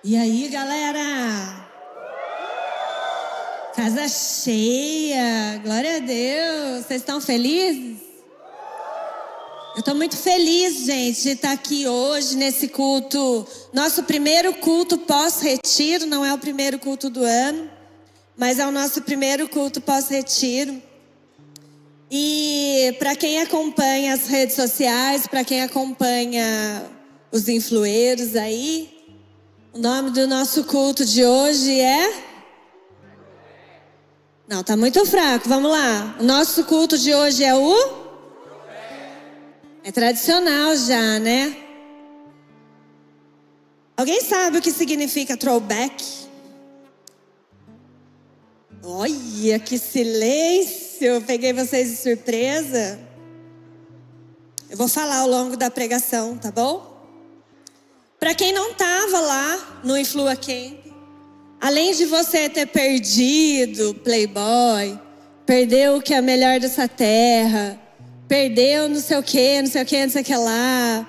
E aí, galera? Casa cheia, glória a Deus. Vocês estão felizes? Eu estou muito feliz, gente, de estar aqui hoje nesse culto. Nosso primeiro culto pós-retiro, não é o primeiro culto do ano, mas é o nosso primeiro culto pós-retiro. E para quem acompanha as redes sociais, para quem acompanha os influeiros aí, o nome do nosso culto de hoje é... Não, tá muito fraco, vamos lá. O nosso culto de hoje é o... É tradicional já, né? Alguém sabe o que significa throwback? Olha, que silêncio! Peguei vocês de surpresa. Eu vou falar ao longo da pregação, tá bom? Para quem não estava lá no Influa Camp, além de você ter perdido Playboy, perdeu o que é melhor dessa terra, perdeu não sei o que, não sei o que, não sei o que lá.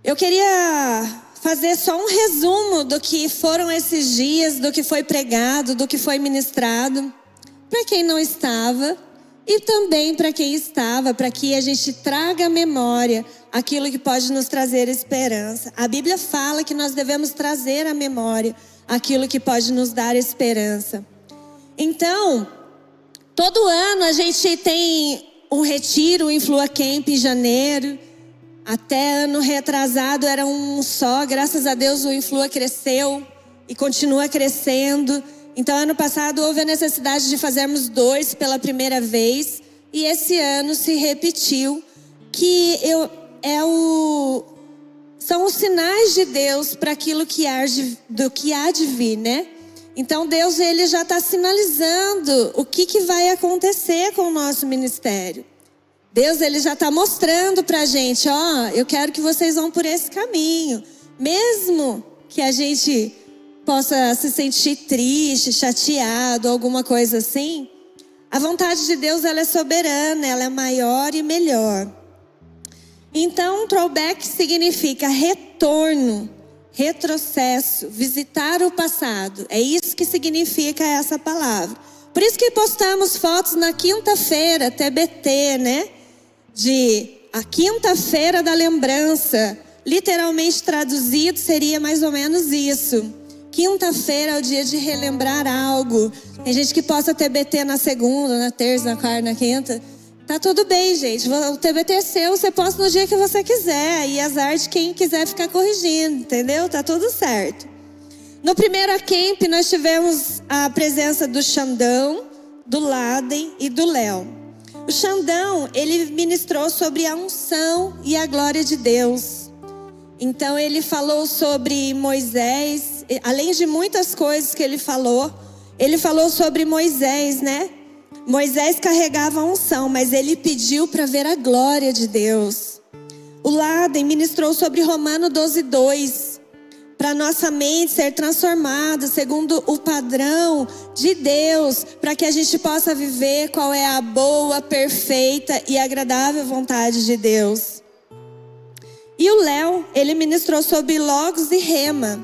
Eu queria fazer só um resumo do que foram esses dias, do que foi pregado, do que foi ministrado, para quem não estava e também para quem estava, para que a gente traga à memória aquilo que pode nos trazer esperança. A Bíblia fala que nós devemos trazer à memória aquilo que pode nos dar esperança. Então, todo ano a gente tem um retiro, o Influa Camp em janeiro. Até ano retrasado era um só, graças a Deus o Influa cresceu e continua crescendo. Então ano passado houve a necessidade de fazermos 2 pela primeira vez. E esse ano se repetiu, que são os sinais de Deus para aquilo que há de vir, né? Então Deus ele já está sinalizando o que vai acontecer com o nosso ministério. Deus ele já está mostrando para a gente, eu quero que vocês vão por esse caminho. Mesmo que a gente possa se sentir triste, chateado, alguma coisa assim, a vontade de Deus ela é soberana, ela é maior e melhor. Então, throwback significa retorno, retrocesso, visitar o passado. É isso que significa essa palavra. Por isso que postamos fotos na quinta-feira, TBT, né? De a quinta-feira da lembrança. Literalmente traduzido seria mais ou menos isso. Quinta-feira é o dia de relembrar algo. Tem gente que posta TBT na segunda, na terça, na quarta, na quinta. Tá tudo bem, gente. O TBT é seu, você posta no dia que você quiser. E azar de quem quiser ficar corrigindo, entendeu? Tá tudo certo. No primeiro camp nós tivemos a presença do Xandão, do Laden e do Léo. O Xandão, ele ministrou sobre a unção e a glória de Deus. Então ele falou sobre Moisés, além de muitas coisas que ele falou sobre Moisés, né? Moisés carregava a unção, mas ele pediu para ver a glória de Deus. O Laden ministrou sobre Romanos 12:2. Para nossa mente ser transformada segundo o padrão de Deus, para que a gente possa viver qual é a boa, perfeita e agradável vontade de Deus. E o Léo, ele ministrou sobre Logos e Rema.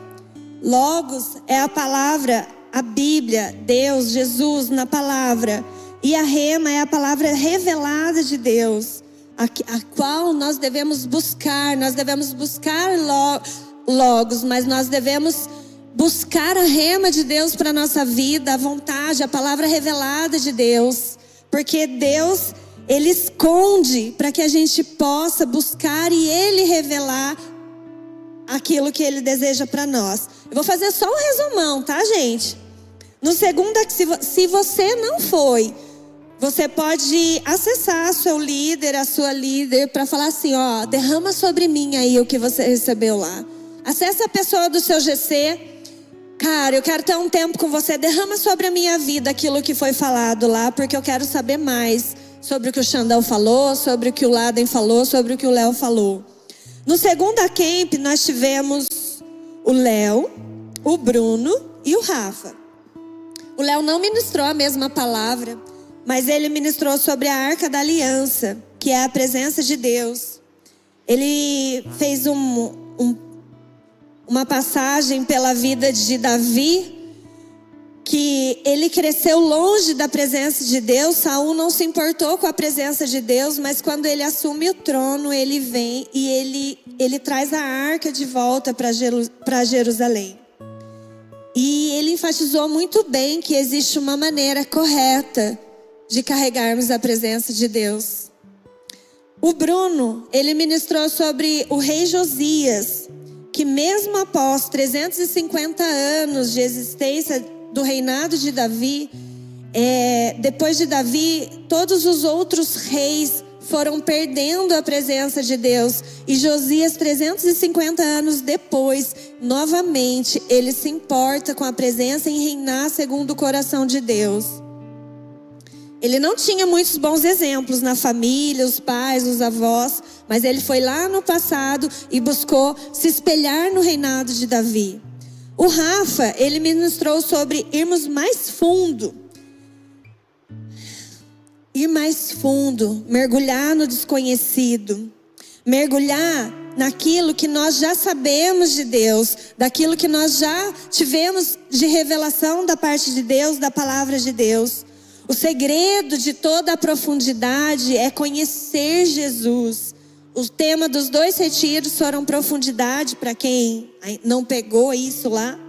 Logos é a palavra, a Bíblia, Deus, Jesus na palavra. E a Rema é a palavra revelada de Deus, a qual nós devemos buscar Logos, mas nós devemos buscar a rema de Deus para a nossa vida, a vontade, a palavra revelada de Deus. Porque Deus, Ele esconde para que a gente possa buscar e Ele revelar aquilo que Ele deseja para nós. Eu vou fazer só um resumão, tá, gente? No segundo, se você não foi, você pode acessar seu líder, a sua líder, para falar assim, derrama sobre mim aí o que você recebeu lá. Acesse a pessoa do seu GC. Cara, eu quero ter um tempo com você. Derrama sobre a minha vida aquilo que foi falado lá, porque eu quero saber mais sobre o que o Xandão falou, sobre o que o Laden falou, sobre o que o Léo falou. No segundo camp, nós tivemos o Léo, o Bruno e o Rafa. O Léo não ministrou a mesma palavra, mas ele ministrou sobre a Arca da Aliança, que é a presença de Deus. Ele fez um uma passagem pela vida de Davi, que ele cresceu longe da presença de Deus. Saul não se importou com a presença de Deus, mas quando ele assume o trono, ele vem e ele traz a arca de volta para Jerusalém. E ele enfatizou muito bem que existe uma maneira correta de carregarmos a presença de Deus. O Bruno, ele ministrou sobre o rei Josias, que mesmo após 350 anos de existência do reinado de Davi, depois de Davi, todos os outros reis foram perdendo a presença de Deus. E Josias, 350 anos depois, novamente, ele se importa com a presença em reinar segundo o coração de Deus. Ele não tinha muitos bons exemplos na família, os pais, os avós, mas ele foi lá no passado e buscou se espelhar no reinado de Davi. O Rafa, ele ministrou sobre irmos mais fundo. Ir mais fundo, mergulhar no desconhecido. Mergulhar naquilo que nós já sabemos de Deus, daquilo que nós já tivemos de revelação da parte de Deus, da palavra de Deus. O segredo de toda a profundidade é conhecer Jesus. O tema dos 2 retiros foram profundidade, para quem não pegou isso lá.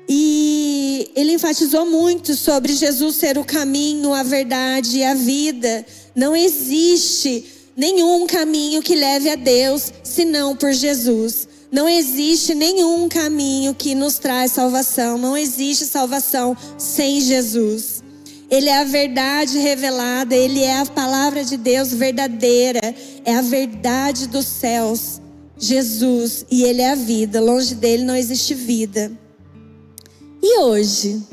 E ele enfatizou muito sobre Jesus ser o caminho, a verdade e a vida. Não existe nenhum caminho que leve a Deus, senão por Jesus. Não existe nenhum caminho que nos traz salvação. Não existe salvação sem Jesus. Ele é a verdade revelada, Ele é a palavra de Deus verdadeira, é a verdade dos céus, Jesus, e Ele é a vida. Longe dele não existe vida. E hoje?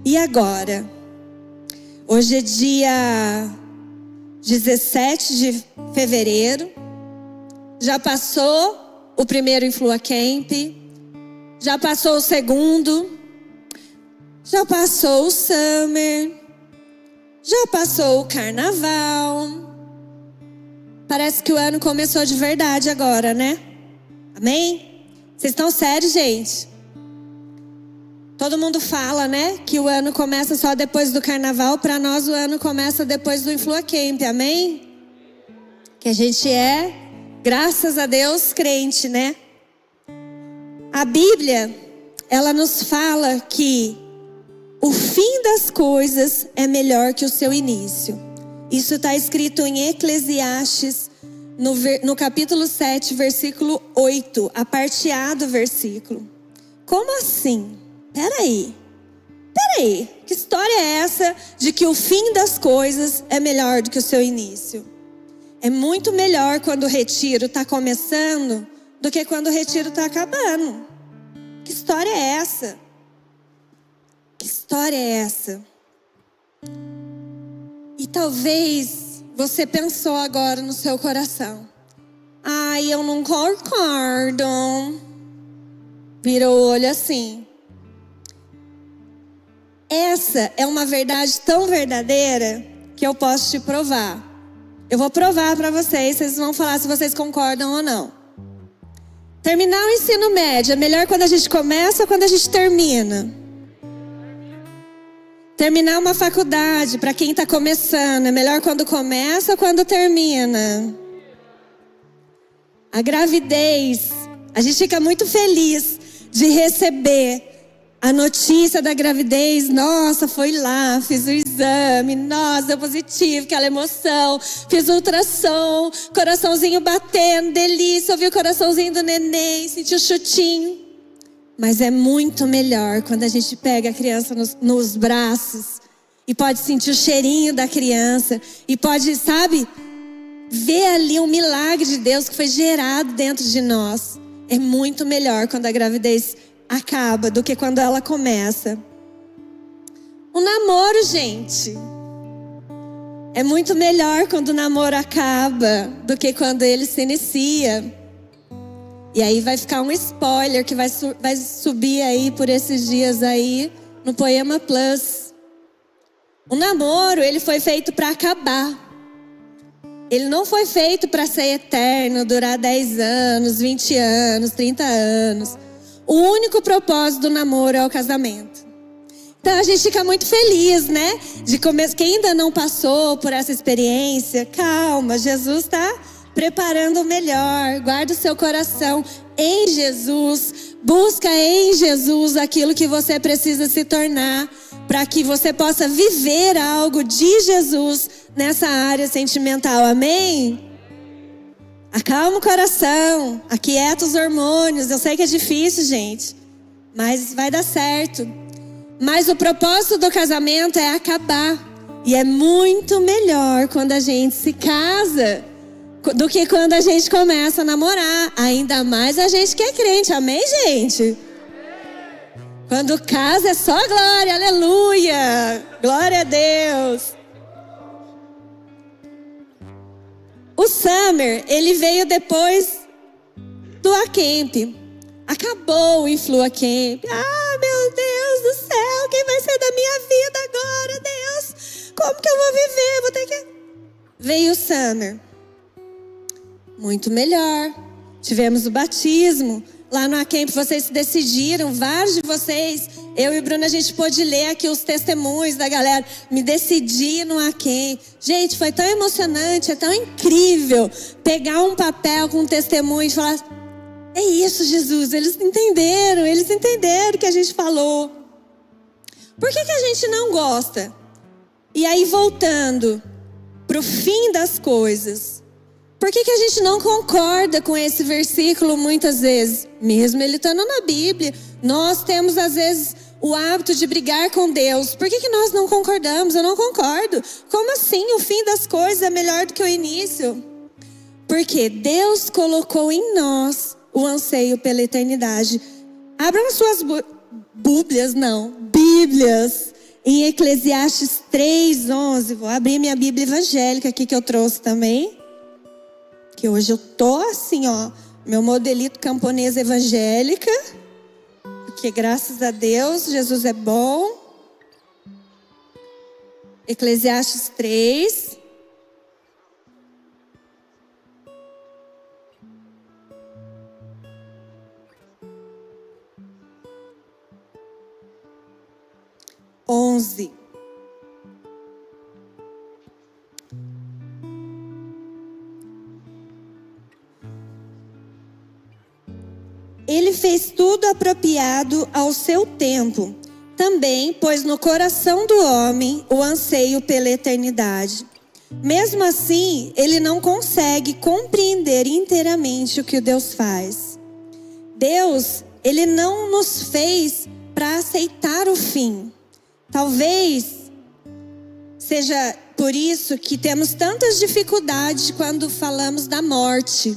E agora? Hoje é dia 17 de fevereiro, já passou o primeiro Influa Camp, já passou o segundo, já passou o Summer, já passou o Carnaval. Parece que o ano começou de verdade agora, né? Amém? Vocês estão sérios, gente? Todo mundo fala, né? Que o ano começa só depois do Carnaval. Para nós o ano começa depois do Influa Camp, amém? Que a gente é, graças a Deus, crente, né? A Bíblia, ela nos fala que o fim das coisas é melhor que o seu início. Isso está escrito em Eclesiastes, no capítulo 7, versículo 8, a parte A do versículo. Como assim? Peraí, que história é essa de que o fim das coisas é melhor do que o seu início? É muito melhor quando o retiro está começando do que quando o retiro está acabando. Que história é essa? Que história é essa? E talvez você pensou agora no seu coração: ai, eu não concordo. Virou o olho assim. Essa é uma verdade tão verdadeira que eu posso te provar. Eu vou provar para vocês, vocês vão falar se vocês concordam ou não. Terminar o ensino médio é melhor quando a gente começa ou quando a gente termina? Terminar uma faculdade, para quem está começando, é melhor quando começa ou quando termina? A gravidez, a gente fica muito feliz de receber a notícia da gravidez. Nossa, foi lá, fiz o exame, nossa, deu positivo, aquela emoção. Fiz ultrassom, coraçãozinho batendo, delícia, ouvi o coraçãozinho do neném, senti o chutinho. Mas é muito melhor quando a gente pega a criança nos braços e pode sentir o cheirinho da criança e pode, sabe, ver ali um milagre de Deus que foi gerado dentro de nós. É muito melhor quando a gravidez acaba do que quando ela começa. O namoro, gente, é muito melhor quando o namoro acaba do que quando ele se inicia. E aí vai ficar um spoiler que vai subir aí por esses dias aí no Poema Plus. O namoro, ele foi feito para acabar. Ele não foi feito para ser eterno, durar 10 anos, 20 anos, 30 anos. O único propósito do namoro é o casamento. Então a gente fica muito feliz, né? De começar. Quem ainda não passou por essa experiência, calma, Jesus está preparando o melhor. Guarda o seu coração em Jesus. Busca em Jesus aquilo que você precisa se tornar, para que você possa viver algo de Jesus nessa área sentimental. Amém? Acalma o coração, aquieta os hormônios. Eu sei que é difícil, gente, mas vai dar certo. Mas o propósito do casamento é acabar. E é muito melhor quando a gente se casa do que quando a gente começa a namorar. Ainda mais a gente que é crente, amém, gente? Quando casa é só glória, aleluia, glória a Deus. O Summer, ele veio depois do Acamp. Acabou o Influa Camp. Ah, meu Deus do céu, quem vai ser da minha vida agora, Deus? Como que eu vou viver? Vou ter que... Veio o Summer. Muito melhor. Tivemos o batismo. Lá no Acamp vocês se decidiram, vários de vocês, eu e Bruna, a gente pôde ler aqui os testemunhos da galera. Me decidi no Acamp. Gente, foi tão emocionante, é tão incrível pegar um papel com um testemunho e falar: é isso, Jesus, eles entenderam o que a gente falou. Por que a gente não gosta? E aí, voltando para o fim das coisas, por que a gente não concorda com esse versículo muitas vezes? Mesmo ele estando na Bíblia, nós temos às vezes o hábito de brigar com Deus. Por que nós não concordamos? Eu não concordo. Como assim o fim das coisas é melhor do que o início? Porque Deus colocou em nós o anseio pela eternidade. Abram suas Bíblias. Em Eclesiastes 3:11. Vou abrir minha Bíblia evangélica aqui que eu trouxe também. Que hoje eu tô assim, ó. Meu modelito camponesa evangélica. Porque graças a Deus, Jesus é bom. Eclesiastes 3. Ele fez tudo apropriado ao seu tempo. Também pôs no coração do homem o anseio pela eternidade. Mesmo assim, ele não consegue compreender inteiramente o que Deus faz. Deus, ele não nos fez para aceitar o fim. Talvez seja por isso que temos tantas dificuldades quando falamos da morte.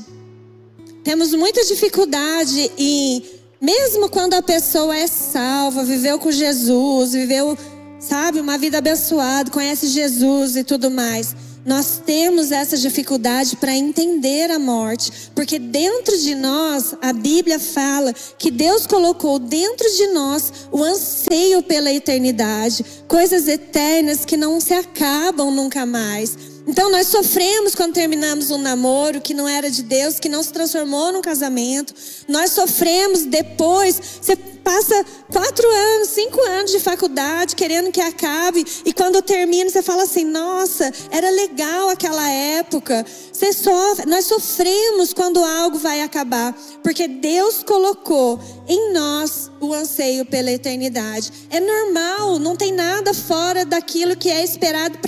Temos muita dificuldade em, mesmo quando a pessoa é salva, viveu com Jesus, viveu, sabe, uma vida abençoada, conhece Jesus e tudo mais. Nós temos essa dificuldade para entender a morte, porque dentro de nós, a Bíblia fala que Deus colocou dentro de nós o anseio pela eternidade, coisas eternas que não se acabam nunca mais. Então nós sofremos quando terminamos um namoro que não era de Deus, que não se transformou num casamento. Nós sofremos depois, você passa 4 anos, 5 anos de faculdade querendo que acabe. E quando termina você fala assim, nossa, era legal aquela época. Você sofre, nós sofremos quando algo vai acabar. Porque Deus colocou em nós o anseio pela eternidade. É normal, não tem nada fora daquilo que é esperado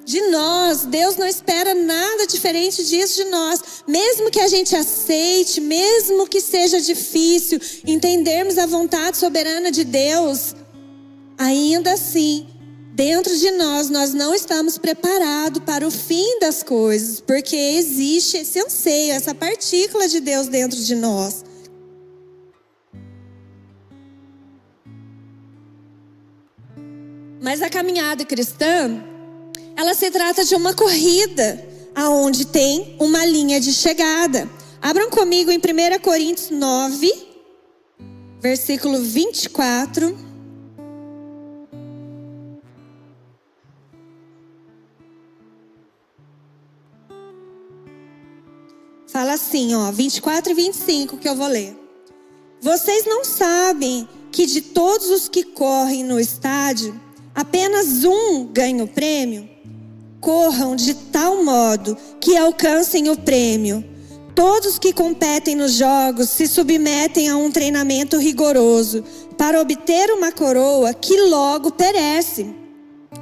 de nós. Deus não espera nada diferente disso de nós. Mesmo que a gente aceite, mesmo que seja difícil entendermos a vontade soberana de Deus, ainda assim, dentro de nós não estamos preparados para o fim das coisas, porque existe esse anseio, essa partícula de Deus dentro de nós. Mas a caminhada cristã, ela se trata de uma corrida, aonde tem uma linha de chegada. Abram comigo em 1 Coríntios 9, versículo 24. assim, 24 e 25 que eu vou ler. Vocês não sabem que de todos os que correm no estádio, apenas um ganha o prêmio? Corram de tal modo que alcancem o prêmio. Todos que competem nos jogos se submetem a um treinamento rigoroso para obter uma coroa que logo perece.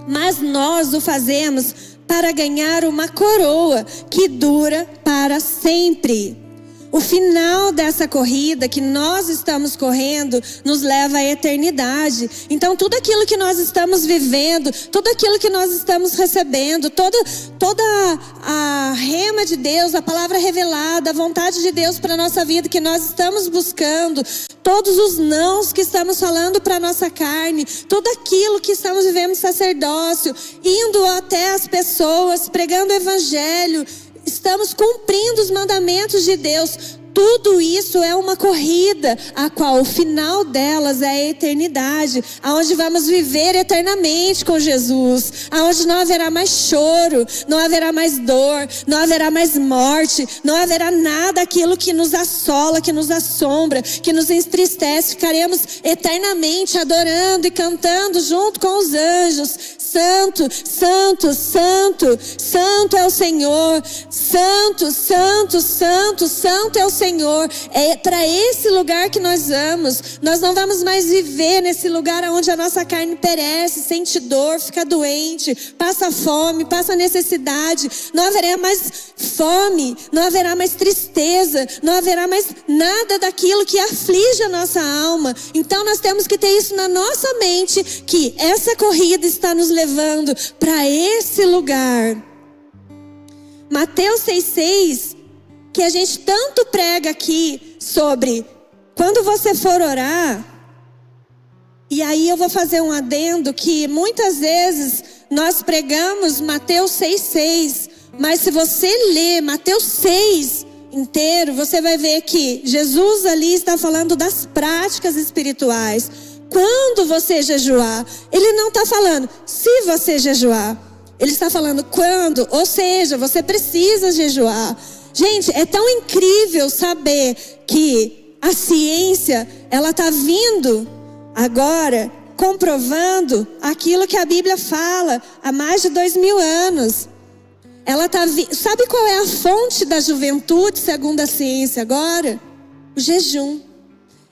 Mas nós o fazemos para ganhar uma coroa que dura para sempre. O final dessa corrida que nós estamos correndo nos leva à eternidade. Então tudo aquilo que nós estamos vivendo, tudo aquilo que nós estamos recebendo, toda a rema de Deus, a palavra revelada, a vontade de Deus para a nossa vida que nós estamos buscando, todos os nãos que estamos falando para a nossa carne, tudo aquilo que estamos vivendo sacerdócio, indo até as pessoas, pregando o evangelho, estamos cumprindo os mandamentos de Deus. Tudo isso é uma corrida, a qual o final delas é a eternidade, aonde vamos viver eternamente com Jesus, aonde não haverá mais choro, não haverá mais dor, não haverá mais morte, não haverá nada aquilo que nos assola, que nos assombra, que nos entristece. Ficaremos eternamente adorando e cantando junto com os anjos. Santo, santo, santo, santo é o Senhor. Santo, santo, santo, santo é o Senhor. É para esse lugar que nós vamos. Nós não vamos mais viver nesse lugar onde a nossa carne perece, sente dor, fica doente, passa fome, passa necessidade. Não haverá mais fome, não haverá mais tristeza, não haverá mais nada daquilo que aflige a nossa alma. Então nós temos que ter isso na nossa mente, que essa corrida está nos levando para esse lugar. Mateus 6,6, que a gente tanto prega aqui sobre quando você for orar. E aí eu vou fazer um adendo que muitas vezes nós pregamos Mateus 6,6, mas se você ler Mateus 6 inteiro, você vai ver que Jesus ali está falando das práticas espirituais. Quando você jejuar, ele não está falando se você jejuar, ele está falando quando, ou seja, você precisa jejuar. Gente, é tão incrível saber que a ciência, ela está vindo agora comprovando aquilo que a Bíblia fala há mais de 2000 anos. Sabe qual é a fonte da juventude, segundo a ciência agora? O jejum.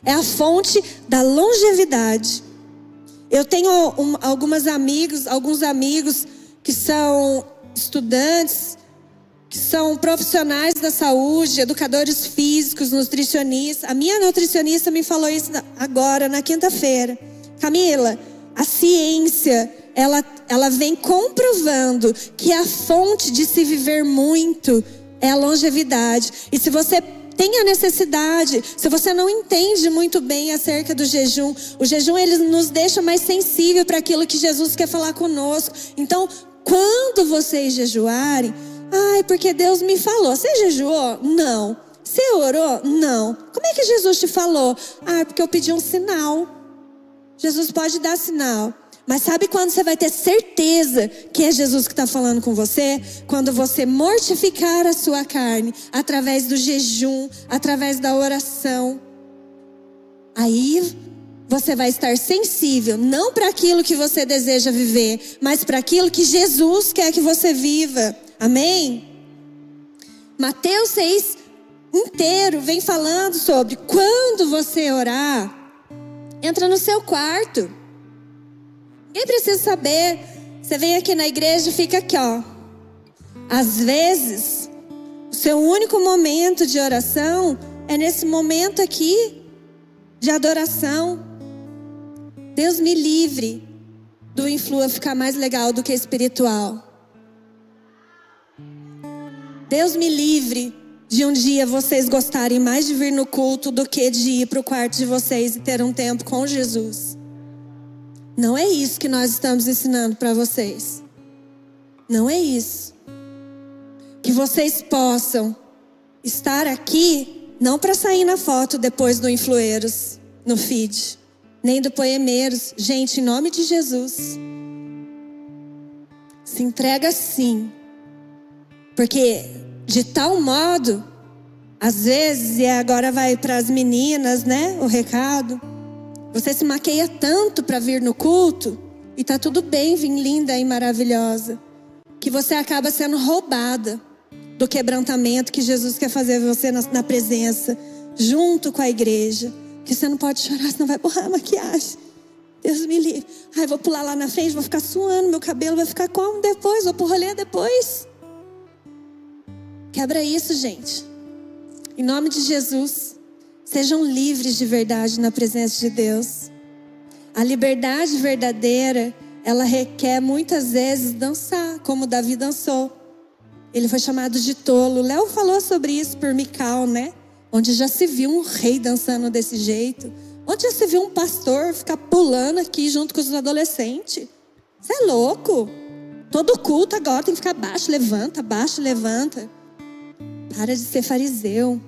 É a fonte da longevidade. Eu tenho alguns amigos que são estudantes, que são profissionais da saúde, educadores físicos, nutricionistas. A minha nutricionista me falou isso agora, na quinta-feira. Camila, a ciência, ela vem comprovando que a fonte de se viver muito é a longevidade. E se você tem a necessidade, se você não entende muito bem acerca do jejum, o jejum ele nos deixa mais sensível para aquilo que Jesus quer falar conosco. Então, quando vocês jejuarem, porque Deus me falou. Você jejuou? Não. Você orou? Não. Como é que Jesus te falou? Porque eu pedi um sinal. Jesus pode dar sinal. Mas sabe quando você vai ter certeza que é Jesus que está falando com você? Quando você mortificar a sua carne através do jejum, através da oração. Aí você vai estar sensível, não para aquilo que você deseja viver, mas para aquilo que Jesus quer que você viva. Amém? Mateus 6 inteiro vem falando sobre quando você orar, entra no seu quarto. Ninguém precisa saber. Você vem aqui na igreja e fica aqui, Às vezes, o seu único momento de oração é nesse momento aqui de adoração. Deus me livre do influo ficar mais legal do que espiritual. Deus me livre de um dia vocês gostarem mais de vir no culto do que de ir para o quarto de vocês e ter um tempo com Jesus. Não é isso que nós estamos ensinando para vocês. Não é isso. Que vocês possam estar aqui, não para sair na foto depois do Influeiros, no feed, nem do Poemeiros. Gente, em nome de Jesus, se entrega sim. Porque de tal modo Às vezes, e agora vai para as meninas, né? O recado. Você se maqueia tanto para vir no culto, e tá tudo bem vir linda e maravilhosa, que você acaba sendo roubada do quebrantamento que Jesus quer fazer você na presença, junto com a igreja. Que você não pode chorar, senão vai borrar a maquiagem. Deus me livre. Ai, vou pular lá na frente, vou ficar suando, meu cabelo vai ficar como depois? Vou pro rolê depois. Quebra isso, gente. Em nome de Jesus, sejam livres de verdade na presença de Deus. A liberdade verdadeira, ela requer muitas vezes dançar, como Davi dançou. Ele foi chamado de tolo. Léo falou sobre isso por Mical, né? Onde já se viu um rei dançando desse jeito. Onde já se viu um pastor ficar pulando aqui junto com os adolescentes. Você é louco. Todo culto agora tem que ficar baixo, levanta, baixo, levanta. Para de ser fariseu.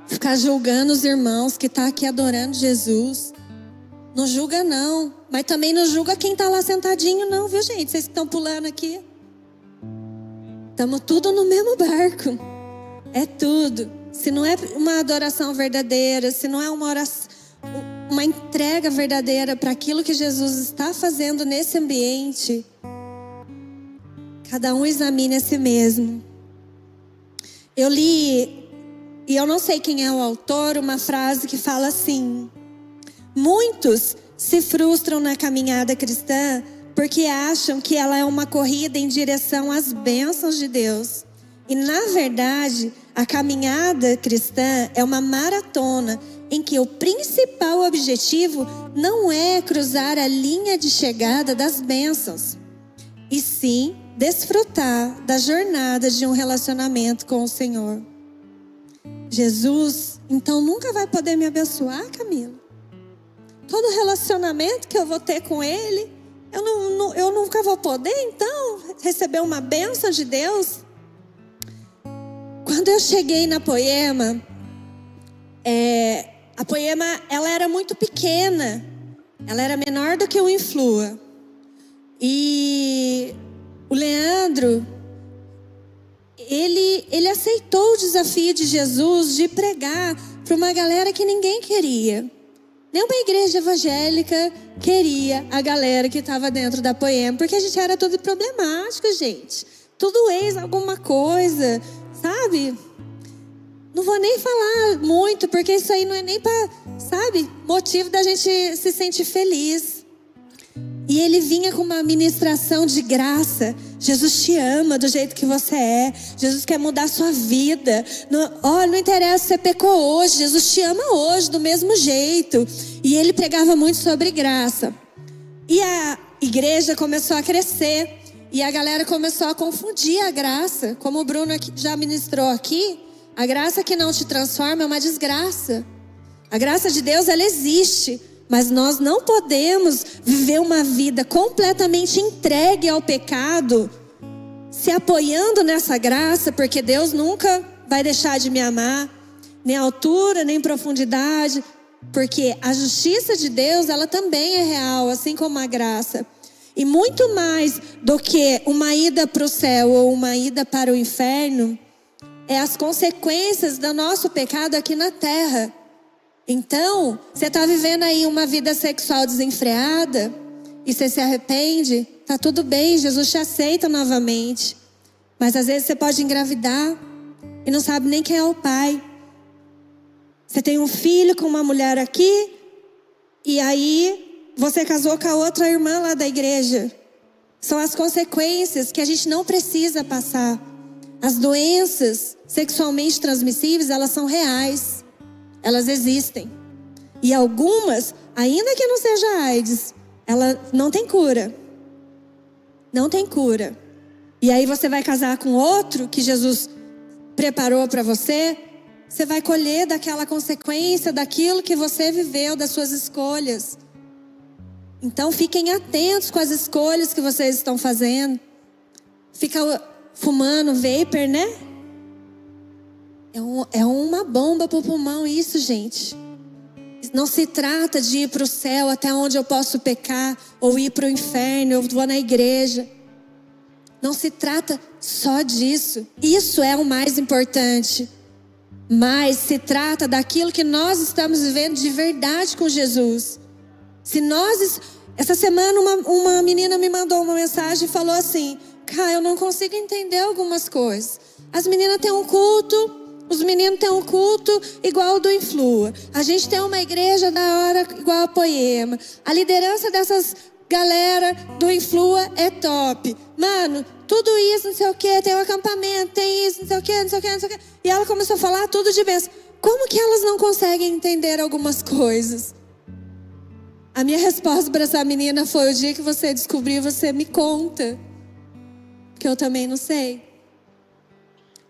Ficar julgando os irmãos que estão aqui adorando Jesus. Não julga não. Mas também não julga quem está lá sentadinho não, viu gente? Vocês que estão pulando aqui. Estamos tudo no mesmo barco. É tudo. Se não é uma adoração verdadeira, se não é uma entrega verdadeira para aquilo que Jesus está fazendo nesse ambiente, cada um examine a si mesmo. Eu li, e eu não sei quem é o autor, uma frase que fala assim: muitos se frustram na caminhada cristã porque acham que ela é uma corrida em direção às bênçãos de Deus. E na verdade, a caminhada cristã é uma maratona em que o principal objetivo não é cruzar a linha de chegada das bênçãos, e sim desfrutar da jornada de um relacionamento com o Senhor. Jesus, então, nunca vai poder me abençoar, Camila? Todo relacionamento que eu vou ter com Ele, eu nunca vou poder, então, receber uma bênção de Deus? Quando eu cheguei na Poema, a Poema, ela era muito pequena. Ela era menor do que o Influa. E o Leandro, ele aceitou o desafio de Jesus de pregar para uma galera que ninguém queria. Nenhuma igreja evangélica queria a galera que estava dentro da Poema, porque a gente era tudo problemático, gente. Tudo ex alguma coisa, sabe? Não vou nem falar muito, porque isso aí não é nem para, sabe, motivo da gente se sentir feliz. E ele vinha com uma ministração de graça. Jesus te ama do jeito que você é. Jesus quer mudar a sua vida. Não interessa se você pecou hoje. Jesus te ama hoje do mesmo jeito. E ele pregava muito sobre graça. E a igreja começou a crescer. E a galera começou a confundir a graça. Como o Bruno já ministrou aqui, a graça que não te transforma é uma desgraça. A graça de Deus, ela existe. Mas nós não podemos viver uma vida completamente entregue ao pecado, se apoiando nessa graça, porque Deus nunca vai deixar de me amar, nem altura, nem profundidade, porque a justiça de Deus, ela também é real, assim como a graça. E muito mais do que uma ida para o céu ou uma ida para o inferno, é as consequências do nosso pecado aqui na terra. Então, você está vivendo aí uma vida sexual desenfreada e você se arrepende, tá tudo bem, Jesus te aceita novamente. Mas às vezes você pode engravidar e não sabe nem quem é o pai. Você tem um filho com uma mulher aqui e aí você casou com a outra irmã lá da igreja. São as consequências que a gente não precisa passar. As doenças sexualmente transmissíveis, elas são reais. Elas existem. E algumas, ainda que não seja AIDS, ela não tem cura. Não tem cura. E aí você vai casar com outro que Jesus preparou para você, você vai colher daquela consequência, daquilo que você viveu, das suas escolhas. Então fiquem atentos com as escolhas que vocês estão fazendo. Fica fumando vapor, né? É uma bomba para o pulmão isso, gente. Não se trata de ir para o céu até onde eu posso pecar, ou ir para o inferno, eu vou na igreja. Não se trata só disso. Isso é o mais importante. Mas se trata daquilo que nós estamos vivendo de verdade com Jesus. Essa semana uma menina me mandou uma mensagem e falou assim: cara, eu não consigo entender algumas coisas. As meninas têm um culto, os meninos têm um culto igual o do Influa. A gente tem uma igreja da hora igual a Poema. A liderança dessas galera do Influa é top. Mano, tudo isso, não sei o que, tem um acampamento, tem isso, não sei o que, não sei o que, não sei o que. E ela começou a falar tudo de bênção. Como que elas não conseguem entender algumas coisas? A minha resposta para essa menina foi: o dia que você descobrir, você me conta. Que eu também não sei.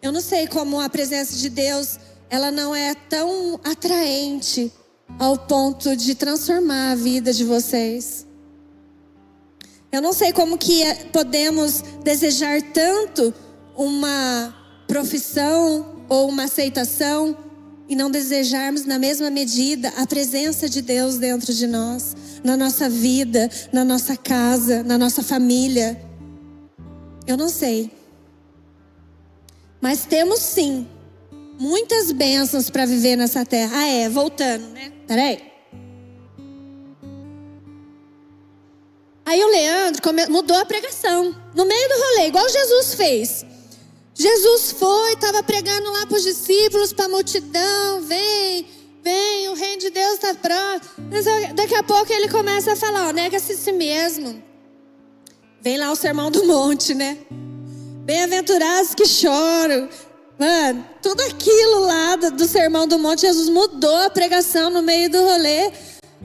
Eu não sei como a presença de Deus, ela não é tão atraente ao ponto de transformar a vida de vocês. Eu não sei como que podemos desejar tanto uma profissão ou uma aceitação e não desejarmos na mesma medida a presença de Deus dentro de nós, na nossa vida, na nossa casa, na nossa família. Eu não sei. Mas temos sim muitas bênçãos para viver nessa terra. Voltando, né? Peraí. Aí o Leandro mudou a pregação. No meio do rolê, igual Jesus fez. Jesus foi, estava pregando lá para os discípulos, para a multidão. Vem, o reino de Deus está próximo. Daqui a pouco ele começa a falar: nega-se a si mesmo. Vem lá o sermão do monte, né? Bem-aventurados que choram. Mano, tudo aquilo lá do sermão do monte, Jesus mudou a pregação no meio do rolê.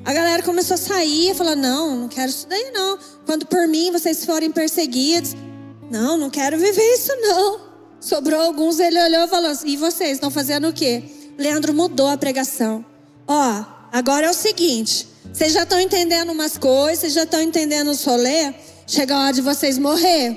A galera começou a sair e falou: não quero isso daí não. Quando por mim vocês forem perseguidos, não quero viver isso não. Sobrou alguns, ele olhou e falou: e vocês estão fazendo o quê? Leandro mudou a pregação. Agora é o seguinte, vocês já estão entendendo umas coisas, vocês já estão entendendo os rolê. Chega a hora de vocês morrer.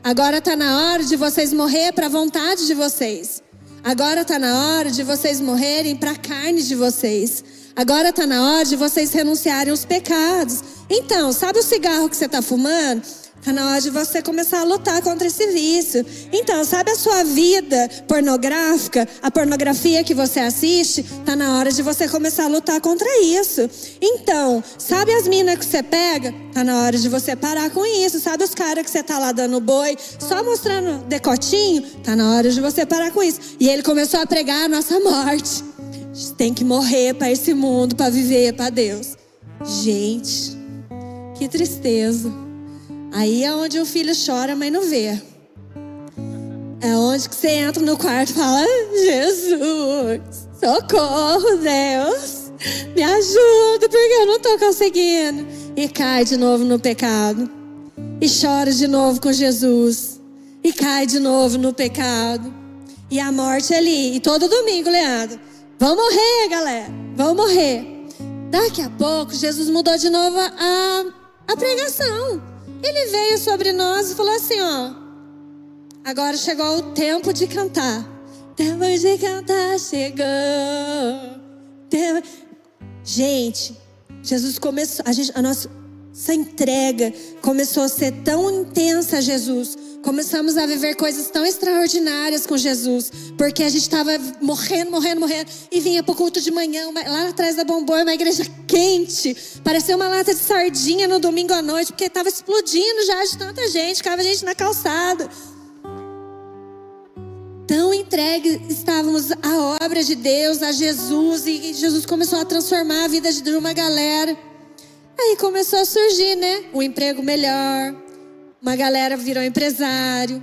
Agora está na hora de vocês morrer para a vontade de vocês. Agora está na hora de vocês morrerem para a carne de vocês. Agora está na hora de vocês renunciarem aos pecados. Então, sabe o cigarro que você está fumando? Está na hora de você começar a lutar contra esse vício. Então, sabe a sua vida pornográfica, a pornografia que você assiste? Está na hora de você começar a lutar contra isso. Então, sabe as minas que você pega? Está na hora de você parar com isso. Sabe os caras que você está lá dando boi, só mostrando decotinho? Está na hora de você parar com isso. E ele começou a pregar a nossa morte. A gente tem que morrer para esse mundo, para viver para Deus. Gente, que tristeza. Aí é onde o filho chora, mas não vê. É onde que você entra no quarto e fala: Jesus, socorro, Deus, me ajuda, porque eu não estou conseguindo. E cai de novo no pecado. E chora de novo com Jesus. E cai de novo no pecado. E a morte ali. E todo domingo, Leandro: vão morrer, galera, vão morrer. Daqui a pouco, Jesus mudou de novo a pregação. Ele veio sobre nós e falou assim: agora chegou o tempo de cantar. Tempo de cantar chegou. Gente, Jesus começou, a nossa entrega começou a ser tão intensa a Jesus. Começamos a viver coisas tão extraordinárias com Jesus, porque a gente estava morrendo, e vinha pro culto de manhã, lá atrás da Bombom, uma igreja quente, parecia uma lata de sardinha no domingo à noite, porque estava explodindo já de tanta gente, ficava gente na calçada. Tão entregues estávamos à obra de Deus, a Jesus, e Jesus começou a transformar a vida de uma galera. Aí começou a surgir, né? Um emprego melhor. Uma galera virou empresário.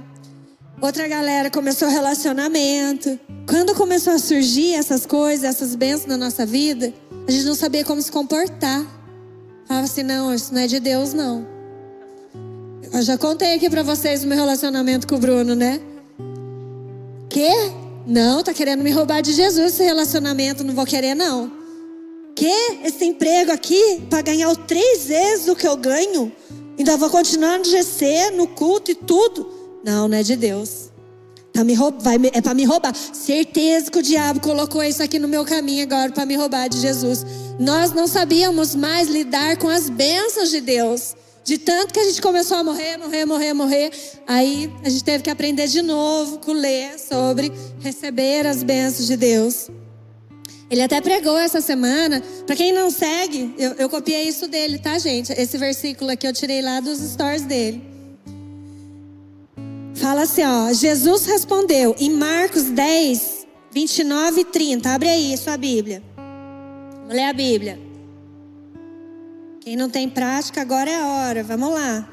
Outra galera começou relacionamento. Quando começou a surgir essas coisas, essas bênçãos na nossa vida, a gente não sabia como se comportar. Falava assim: não, isso não é de Deus, não. Eu já contei aqui pra vocês o meu relacionamento com o Bruno, né? Quê? Não, tá querendo me roubar de Jesus esse relacionamento, não vou querer, não. Quê? Esse emprego aqui, pra ganhar 3 vezes o que eu ganho? Ainda vou continuar no GC, no culto e tudo. Não é de Deus. É para me roubar. Certeza que o diabo colocou isso aqui no meu caminho agora para me roubar de Jesus. Nós não sabíamos mais lidar com as bênçãos de Deus. De tanto que a gente começou a morrer. Aí a gente teve que aprender de novo, ler sobre receber as bênçãos de Deus. Ele até pregou essa semana. Para quem não segue, eu copiei isso dele, tá, gente? Esse versículo aqui eu tirei lá dos stories dele. Fala assim, ó. Jesus respondeu em Marcos 10, 29 e 30. Abre aí sua Bíblia. Vamos ler a Bíblia. Quem não tem prática, agora é a hora. Vamos lá.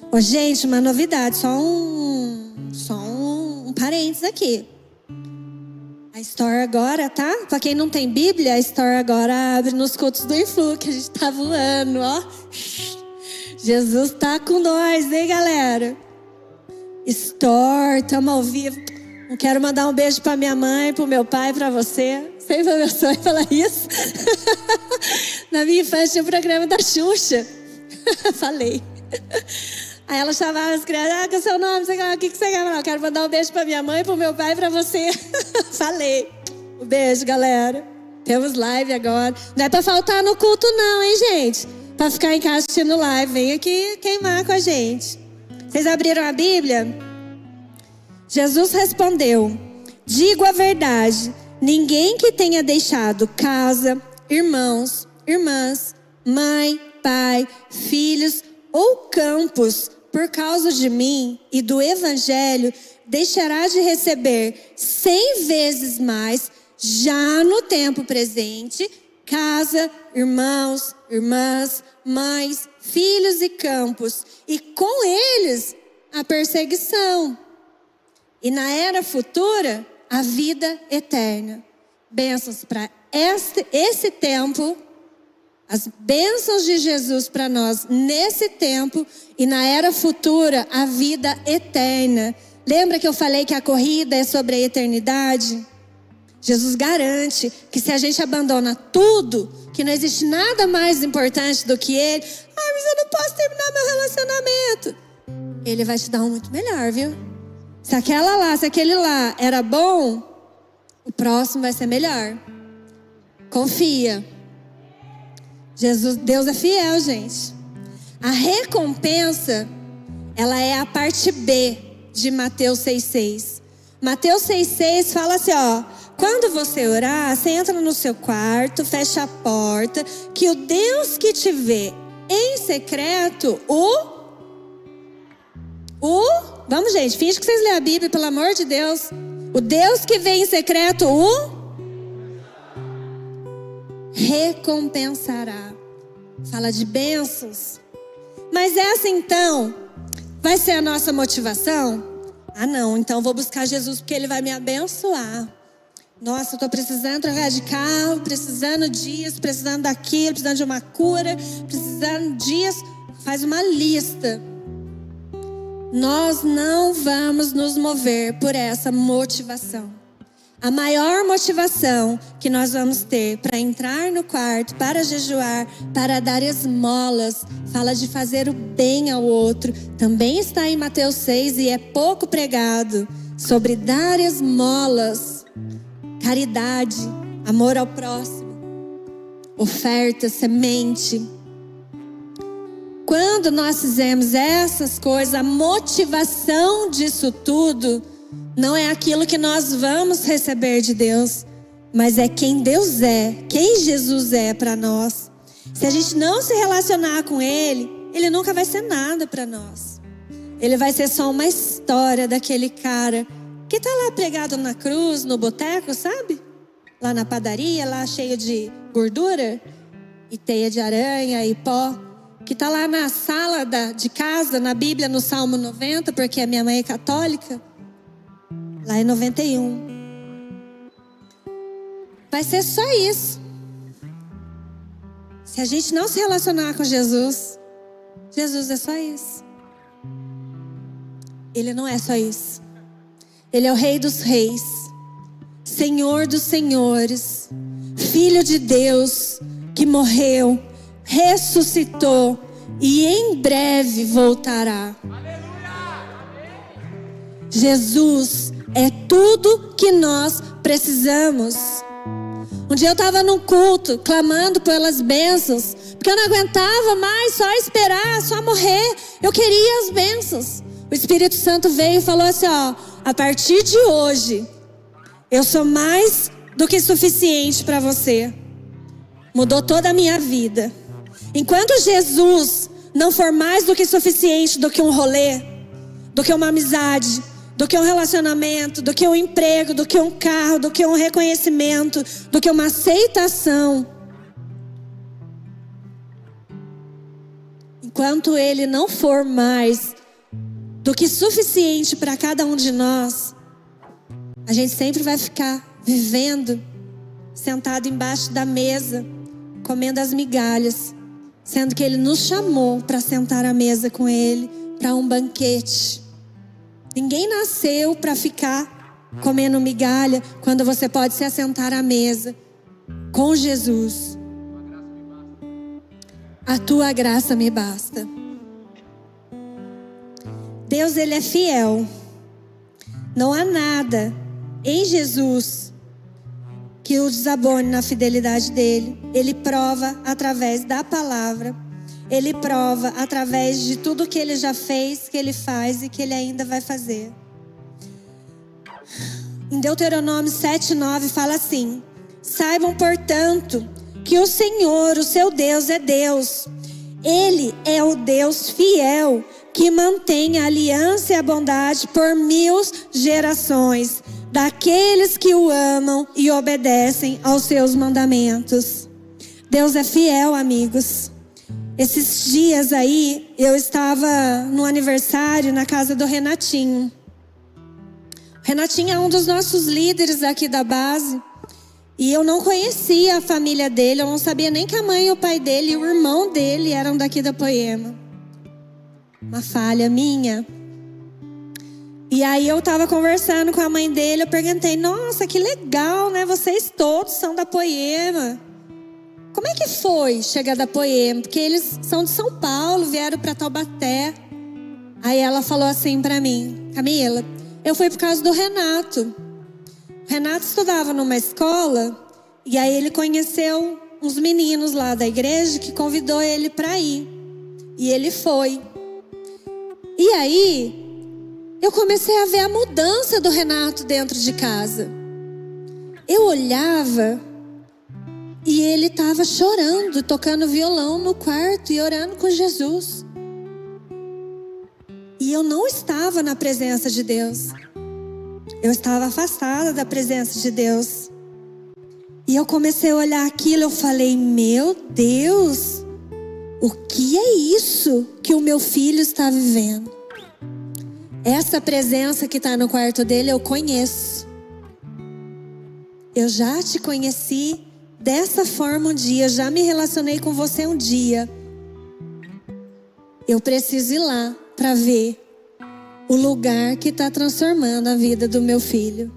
Ô, gente, uma novidade. Só um parênteses aqui. A Store agora, tá? Pra quem não tem Bíblia, a Store agora abre nos cultos do Influ, que a gente tá voando, ó. Jesus tá com nós, hein, galera? Store, tamo ao vivo. Eu quero mandar um beijo pra minha mãe, pro meu pai, pra você. Sempre foi meu sonho falar isso. Na minha infância tinha um programa da Xuxa. Falei. Aí ela chamava as crianças, que é o seu nome, o que você quer falar? Eu quero mandar um beijo pra minha mãe, pro meu pai e pra você. Falei. Um beijo, galera. Temos live agora. Não é pra faltar no culto não, hein, gente? Pra ficar em casa assistindo live. Vem aqui queimar com a gente. Vocês abriram a Bíblia? Jesus respondeu: digo a verdade, ninguém que tenha deixado casa, irmãos, irmãs, mãe, pai, filhos ou campos por causa de mim e do evangelho, deixará de receber 100 vezes mais, já no tempo presente, casa, irmãos, irmãs, mães, filhos e campos, e com eles a perseguição. E na era futura, a vida eterna. Bênçãos para esse tempo, as bênçãos de Jesus para nós nesse tempo, e na era futura, a vida eterna. Lembra que eu falei que a corrida é sobre a eternidade? Jesus garante que se a gente abandona tudo, que não existe nada mais importante do que Ele. Mas eu não posso terminar meu relacionamento. Ele vai te dar um muito melhor, viu? Se aquele lá era bom, o próximo vai ser melhor. Confia. Deus é fiel, gente. A recompensa, ela é a parte B de Mateus 6,6. Mateus 6,6 fala assim, ó. Quando você orar, você entra no seu quarto, fecha a porta, que o Deus que te vê em secreto, vamos, gente, finge que vocês lêem a Bíblia, pelo amor de Deus. O Deus que vem em secreto, recompensará. Fala de bênçãos. Mas essa então vai ser a nossa motivação? Ah, não, então vou buscar Jesus porque Ele vai me abençoar. Nossa, eu estou precisando trocar de carro, precisando disso, precisando daquilo, precisando de uma cura, precisando disso. Faz uma lista. Nós não vamos nos mover por essa motivação. A maior motivação que nós vamos ter para entrar no quarto, para jejuar, para dar esmolas, fala de fazer o bem ao outro. Também está em Mateus 6 e é pouco pregado sobre dar esmolas, caridade, amor ao próximo, oferta, semente. Quando nós fizemos essas coisas, a motivação disso tudo não é aquilo que nós vamos receber de Deus, mas é quem Deus é, quem Jesus é para nós. Se a gente não se relacionar com Ele, Ele nunca vai ser nada para nós. Ele vai ser só uma história daquele cara que está lá pregado na cruz, no boteco, sabe? Lá na padaria, lá cheio de gordura e teia de aranha e pó. Que está lá na sala de casa, na Bíblia, no Salmo 90, porque a minha mãe é católica. Lá é 91. Vai ser só isso. Se a gente não se relacionar com Jesus, Jesus é só isso. Ele não é só isso. Ele é o Rei dos Reis, Senhor dos Senhores, Filho de Deus, que morreu, ressuscitou e em breve voltará. Jesus é tudo que nós precisamos. Um dia eu estava num culto, clamando pelas bênçãos, porque eu não aguentava mais só esperar, só morrer. Eu queria as bênçãos. O Espírito Santo veio e falou assim, ó, a partir de hoje, eu sou mais do que suficiente para você. Mudou toda a minha vida. Enquanto Jesus não for mais do que suficiente do que um rolê, do que uma amizade, do que um relacionamento, do que um emprego, do que um carro, do que um reconhecimento, do que uma aceitação. Enquanto Ele não for mais do que suficiente para cada um de nós, a gente sempre vai ficar vivendo, sentado embaixo da mesa, comendo as migalhas, sendo que Ele nos chamou para sentar à mesa com Ele, para um banquete. Ninguém nasceu para ficar comendo migalha quando você pode se assentar à mesa com Jesus. A tua graça me basta. Deus, Ele é fiel. Não há nada em Jesus que o desabone na fidelidade dele. Ele prova através da palavra. Ele prova através de tudo que Ele já fez, que Ele faz e que Ele ainda vai fazer. Em Deuteronômio 7:9 fala assim: saibam, portanto, que o Senhor, o seu Deus, é Deus. Ele é o Deus fiel, que mantém a aliança e a bondade por 1000 gerações, daqueles que o amam e obedecem aos seus mandamentos. Deus é fiel, amigos. Esses dias aí, eu estava no aniversário na casa do Renatinho. O Renatinho é um dos nossos líderes aqui da base. E eu não conhecia a família dele, eu não sabia nem que a mãe e o pai dele e o irmão dele eram daqui da Poema. Uma falha minha. E aí eu estava conversando com a mãe dele, eu perguntei, nossa, que legal, né? Vocês todos são da Poema. Como é que foi chegar da Poema? Porque eles são de São Paulo, vieram para Taubaté. Aí ela falou assim para mim, Camila, eu fui por causa do Renato. O Renato estudava numa escola e aí ele conheceu uns meninos lá da igreja que convidou ele para ir. E ele foi. E aí eu comecei a ver a mudança do Renato dentro de casa. Eu olhava e ele estava chorando, tocando violão no quarto e orando com Jesus. E eu não estava na presença de Deus. Eu estava afastada da presença de Deus. E eu comecei a olhar aquilo, eu falei, meu Deus, o que é isso que o meu filho está vivendo? Essa presença que está no quarto dele eu conheço. Eu já te conheci dessa forma um dia, eu já me relacionei com você um dia. Eu preciso ir lá para ver o lugar que está transformando a vida do meu filho.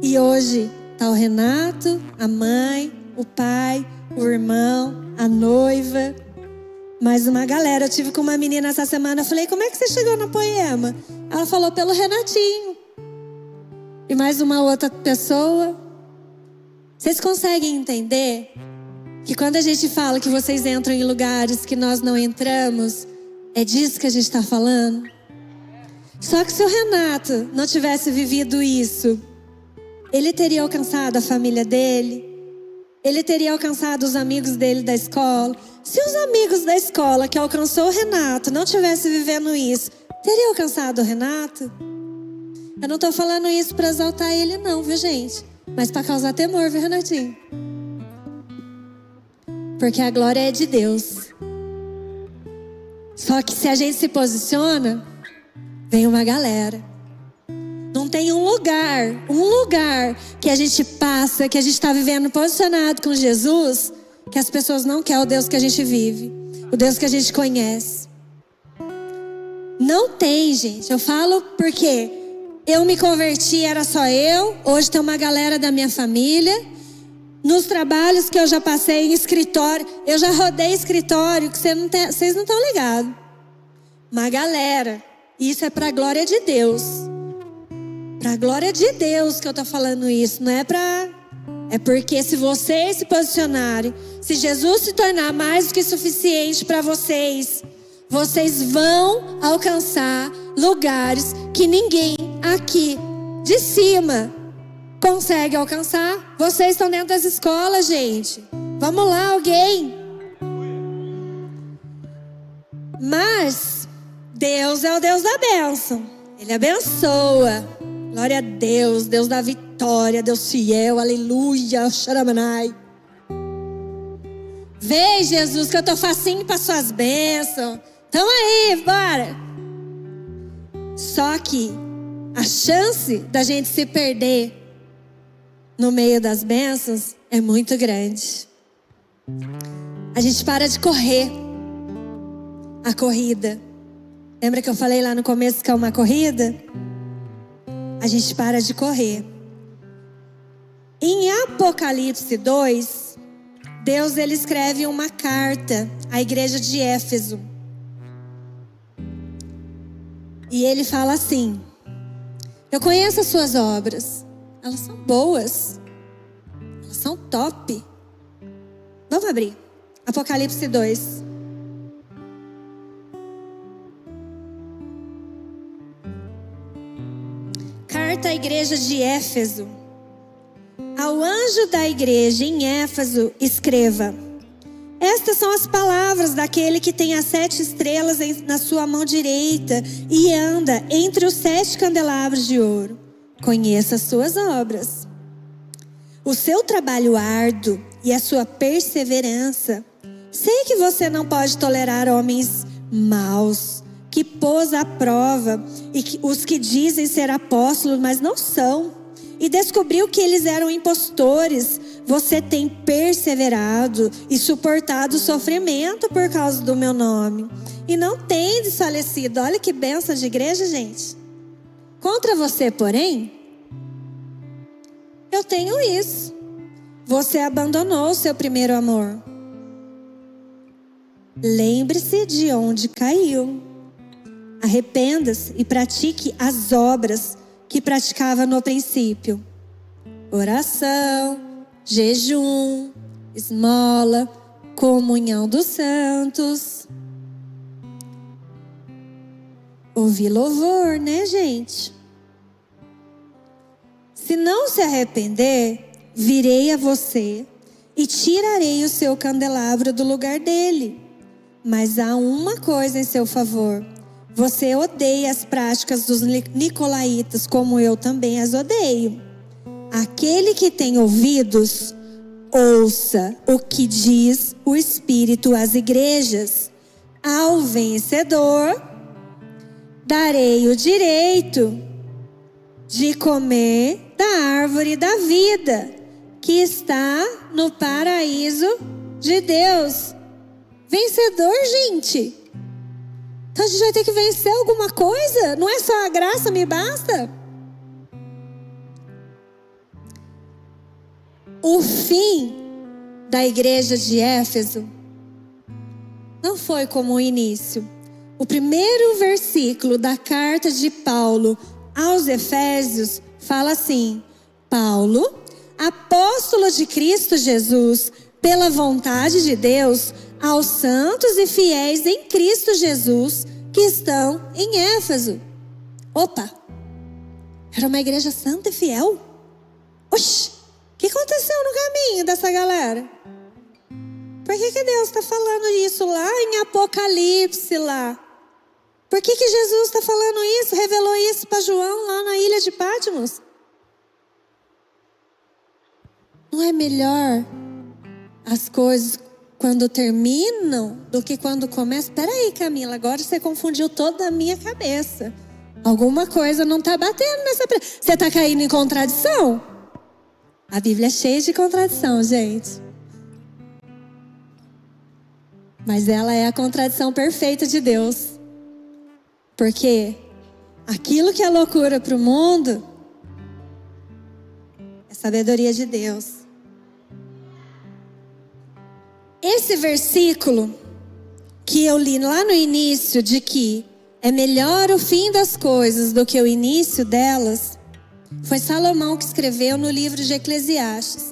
E hoje está o Renato, a mãe, o pai, o irmão, a noiva, mais uma galera. Eu tive com uma menina essa semana, eu falei, como é que você chegou na Poema? Ela falou, pelo Renatinho. E mais uma outra pessoa. Vocês conseguem entender que quando a gente fala que vocês entram em lugares que nós não entramos, é disso que a gente está falando? Só que se o Renato não tivesse vivido isso, ele teria alcançado a família dele, ele teria alcançado os amigos dele da escola. Se os amigos da escola que alcançou o Renato não tivessem vivendo isso, teria alcançado o Renato? Eu não estou falando isso para exaltar ele não, viu gente? Mas para causar temor, viu Renatinho? Porque a glória é de Deus. Só que se a gente se posiciona, vem uma galera. Não tem um lugar que a gente passa, que a gente está vivendo posicionado com Jesus, que as pessoas não querem o Deus que a gente vive, o Deus que a gente conhece. Não tem, gente. Eu falo porque eu me converti, era só eu. Hoje tem uma galera da minha família. Nos trabalhos que eu já passei em escritório, eu já rodei escritório, que vocês não estão ligados. Uma galera. Isso é para a glória de Deus. Para a glória de Deus que eu estou falando isso. Não é É porque se vocês se posicionarem, se Jesus se tornar mais do que suficiente para vocês, vocês vão alcançar lugares que ninguém aqui de cima consegue alcançar. Vocês estão dentro das escolas, gente. Vamos lá, alguém. Mas Deus é o Deus da bênção. Ele abençoa. Glória a Deus, Deus da vitória, Deus fiel, aleluia, xaramanai. Vem, Jesus, que eu tô facinho para suas bênçãos. Tamo aí, bora. Só que a chance da gente se perder no meio das bênçãos é muito grande. A gente para de correr a corrida. Lembra que eu falei lá no começo que é uma corrida? A gente para de correr. Em Apocalipse 2, Deus ele escreve uma carta à igreja de Éfeso. E ele fala assim: eu conheço as suas obras. Elas são boas. Elas são top. Vamos abrir. Apocalipse 2. Carta à igreja de Éfeso. Ao anjo da igreja em Éfeso, escreva: estas são as palavras daquele que tem as 7 estrelas na sua mão direita e anda entre os 7 candelabros de ouro. Conheça as suas obras, o seu trabalho árduo e a sua perseverança. Sei que você não pode tolerar homens maus, que pôs à prova os que dizem ser apóstolos, mas não são. E descobriu que eles eram impostores. Você tem perseverado e suportado o sofrimento por causa do meu nome. E não tem desfalecido. Olha que bênção de igreja, gente. Contra você, porém, eu tenho isso. Você abandonou o seu primeiro amor. Lembre-se de onde caiu. Arrependa-se e pratique as obras que praticava no princípio. Oração, jejum, esmola, comunhão dos santos. Ouvir louvor, né, gente? Se não se arrepender, virei a você e tirarei o seu candelabro do lugar dele. Mas há uma coisa em seu favor. Você odeia as práticas dos nicolaítas, como eu também as odeio. Aquele que tem ouvidos, ouça o que diz o Espírito às igrejas. Ao vencedor, darei o direito de comer da árvore da vida, que está no paraíso de Deus. Vencedor, gente. Então a gente vai ter que vencer alguma coisa? Não é só a graça me basta? O fim da igreja de Éfeso não foi como o início. O primeiro versículo da carta de Paulo aos Efésios fala assim: Paulo, apóstolo de Cristo Jesus, pela vontade de Deus, aos santos e fiéis em Cristo Jesus que estão em Éfeso. Opa! Era uma igreja santa e fiel? Oxi! O que aconteceu no caminho dessa galera? Por que Deus está falando isso lá em Apocalipse lá? Por que Jesus está falando isso? Revelou isso para João lá na ilha de Patmos? Não é melhor as coisas quando terminam do que quando começam? Espera aí, Camila, agora você confundiu toda a minha cabeça. Alguma coisa não está batendo nessa... Você está caindo em contradição? A Bíblia é cheia de contradição, gente. Mas ela é a contradição perfeita de Deus. Porque aquilo que é loucura para o mundo é sabedoria de Deus. Esse versículo que eu li lá no início, de que é melhor o fim das coisas do que o início delas, foi Salomão que escreveu no livro de Eclesiastes.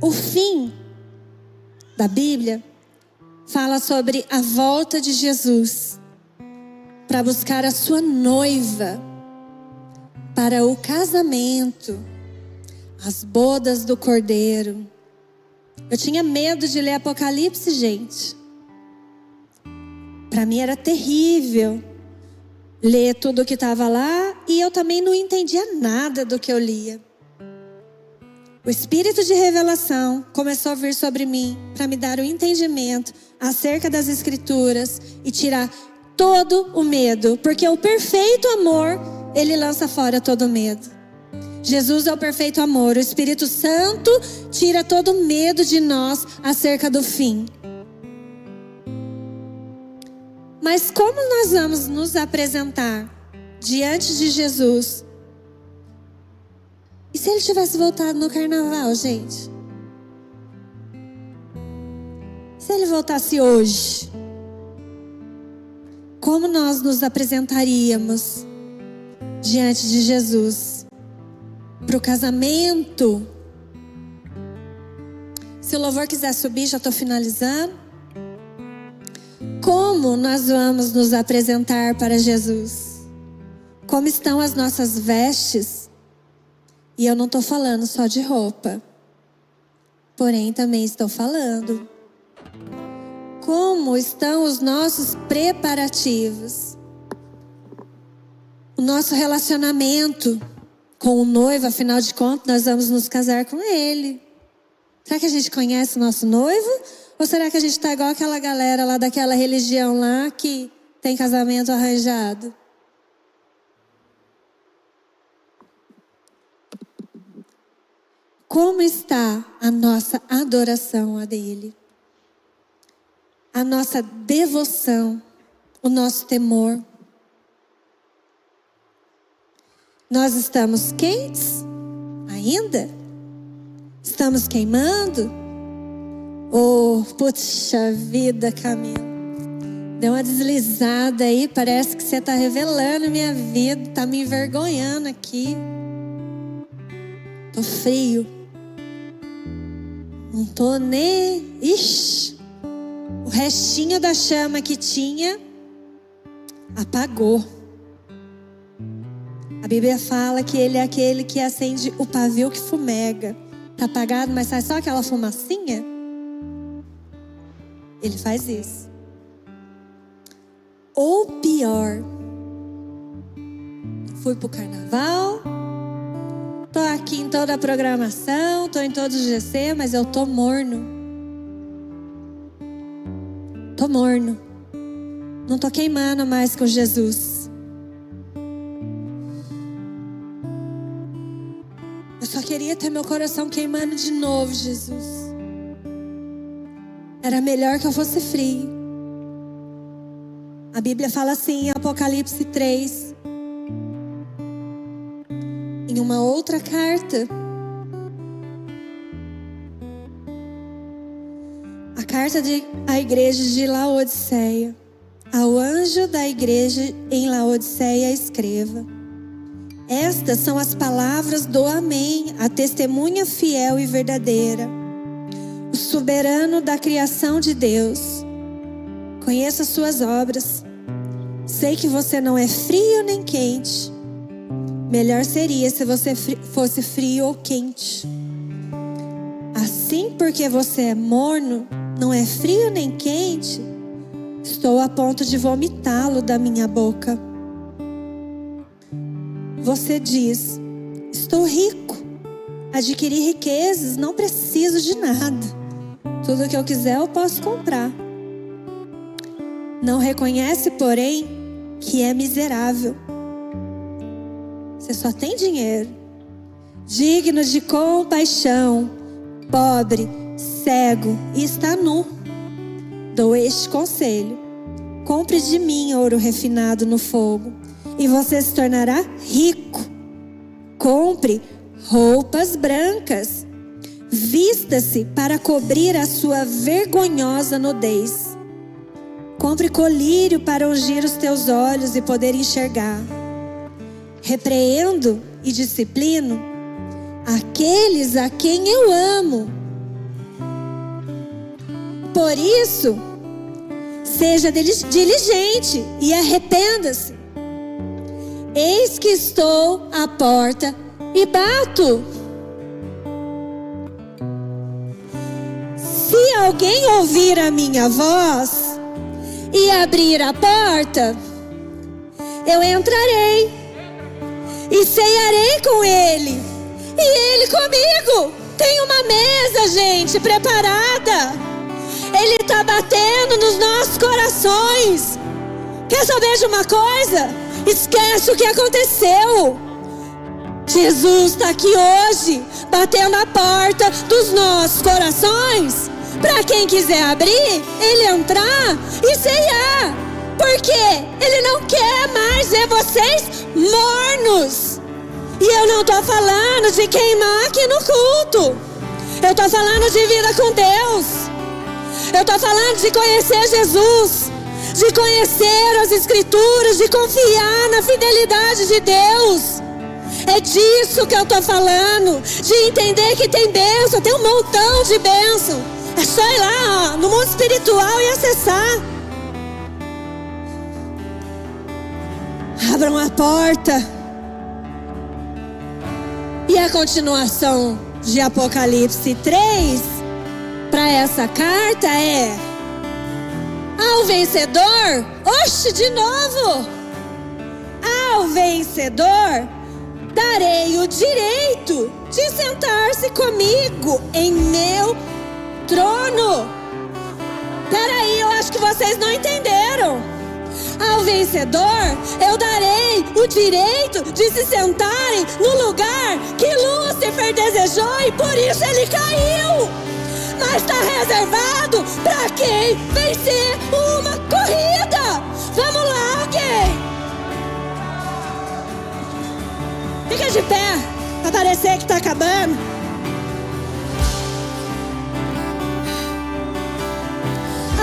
O fim da Bíblia fala sobre a volta de Jesus para buscar a sua noiva para o casamento, as bodas do Cordeiro. Eu tinha medo de ler Apocalipse, gente. Para mim era terrível ler tudo o que estava lá e eu também não entendia nada do que eu lia. O Espírito de revelação começou a vir sobre mim para me dar o entendimento acerca das Escrituras e tirar todo o medo, porque o perfeito amor, ele lança fora todo o medo. Jesus é o perfeito amor. O Espírito Santo tira todo o medo de nós acerca do fim. Mas como nós vamos nos apresentar diante de Jesus? E se ele tivesse voltado no carnaval, gente? Se ele voltasse hoje? Como nós nos apresentaríamos diante de Jesus para o casamento? Se o louvor quiser subir, já estou finalizando. Como nós vamos nos apresentar para Jesus? Como estão as nossas vestes? E eu não estou falando só de roupa, porém também estou falando como estão os nossos preparativos, o nosso relacionamento com o noivo. Afinal de contas, nós vamos nos casar com ele. Será que a gente conhece o nosso noivo? Ou será que a gente está igual aquela galera lá daquela religião lá que tem casamento arranjado? Como está a nossa adoração a dele? A nossa devoção, o nosso temor? Nós estamos quentes ainda? Estamos queimando? Oh, puxa vida, Camila. Deu uma deslizada aí, parece que você está revelando minha vida, está me envergonhando aqui. Tô frio. Não tô nem... Ixi! O restinho da chama que tinha, apagou. A Bíblia fala que ele é aquele que acende o pavio que fumega. Tá apagado, mas sai só aquela fumacinha? Ele faz isso. Ou pior, fui pro carnaval, tô aqui em toda a programação, tô em todos os GC, mas eu tô morno. Tô morno. Não tô queimando mais com Jesus. Eu só queria ter meu coração queimando de novo, Jesus. Era melhor que eu fosse frio. A Bíblia fala assim em Apocalipse 3. Em uma outra carta. A carta à igreja de Laodiceia. Ao anjo da igreja em Laodiceia escreva: estas são as palavras do Amém, a testemunha fiel e verdadeira, o soberano da criação de Deus. Conheço as suas obras. Sei que você não é frio nem quente. Melhor seria se você fosse frio ou quente. Assim, porque você é morno, não é frio nem quente, estou a ponto de vomitá-lo da minha boca. Você diz: estou rico, adquiri riquezas, não preciso de nada. Tudo que eu quiser eu posso comprar. Não reconhece, porém, que é miserável. Você só tem dinheiro. Digno de compaixão, pobre, cego e está nu. Dou este conselho: compre de mim ouro refinado no fogo, e você se tornará rico. Compre roupas brancas. Vista-se para cobrir a sua vergonhosa nudez. Compre colírio para ungir os teus olhos e poder enxergar. Repreendo e disciplino aqueles a quem eu amo. Por isso, seja diligente e arrependa-se. Eis que estou à porta e bato. Se alguém ouvir a minha voz e abrir a porta, eu entrarei e cearei com ele e ele comigo. Tem uma mesa, gente, preparada. Ele está batendo nos nossos corações. Quer saber de uma coisa? Esquece o que aconteceu. Jesus está aqui hoje, batendo a porta dos nossos corações. Para quem quiser abrir, ele entrar e ceiar. Porque ele não quer mais ver vocês mornos. E eu não estou falando de queimar aqui no culto. Eu estou falando de vida com Deus. Eu estou falando de conhecer Jesus, de conhecer as Escrituras, de confiar na fidelidade de Deus. É disso que eu estou falando, de entender que tem bênção, tem um montão de bênção. É só ir lá, ó, no mundo espiritual e acessar. Abram a porta. E a continuação de Apocalipse 3 para essa carta é: ao vencedor, oxe, de novo, ao vencedor darei o direito de sentar-se comigo em meu trono. Peraí, eu acho que vocês não entenderam. Ao vencedor eu darei o direito de se sentarem no lugar que Lúcifer desejou e por isso ele caiu. Mas está reservado para quem vencer uma corrida. Vamos lá, alguém. Fica de pé, para parecer que está acabando.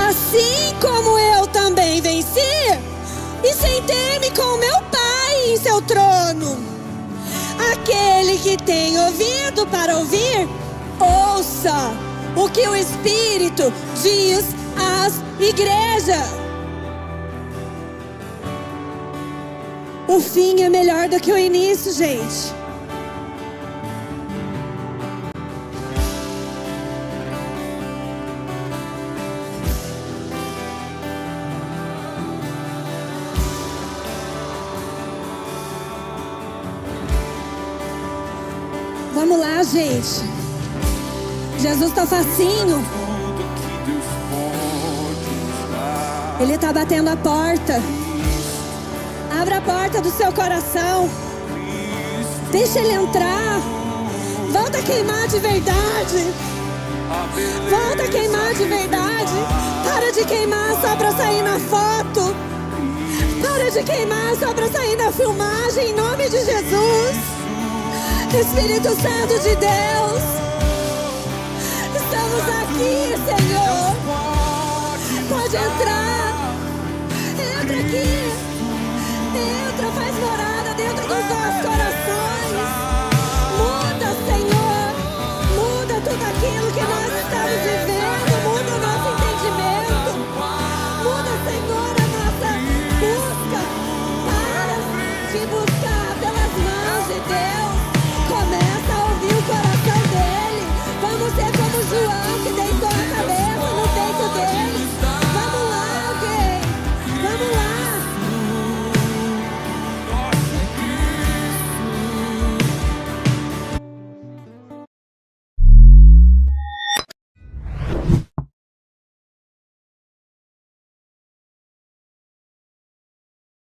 Assim como eu também venci e sentei-me com meu Pai em seu trono. Aquele que tem ouvido para ouvir, ouça o que o Espírito diz às igrejas. O fim é melhor do que o início, gente. Vamos lá, gente. Jesus está facinho. Ele está batendo a porta. Abra a porta do seu coração. Deixa ele entrar. Volta a queimar de verdade. Volta a queimar de verdade. Para de queimar só para sair na foto. Para de queimar só para sair na filmagem. Em nome de Jesus. Espírito Santo de Deus, estamos aqui, Senhor. Pode entrar. Entra aqui. Entra, faz morada dentro dos nossos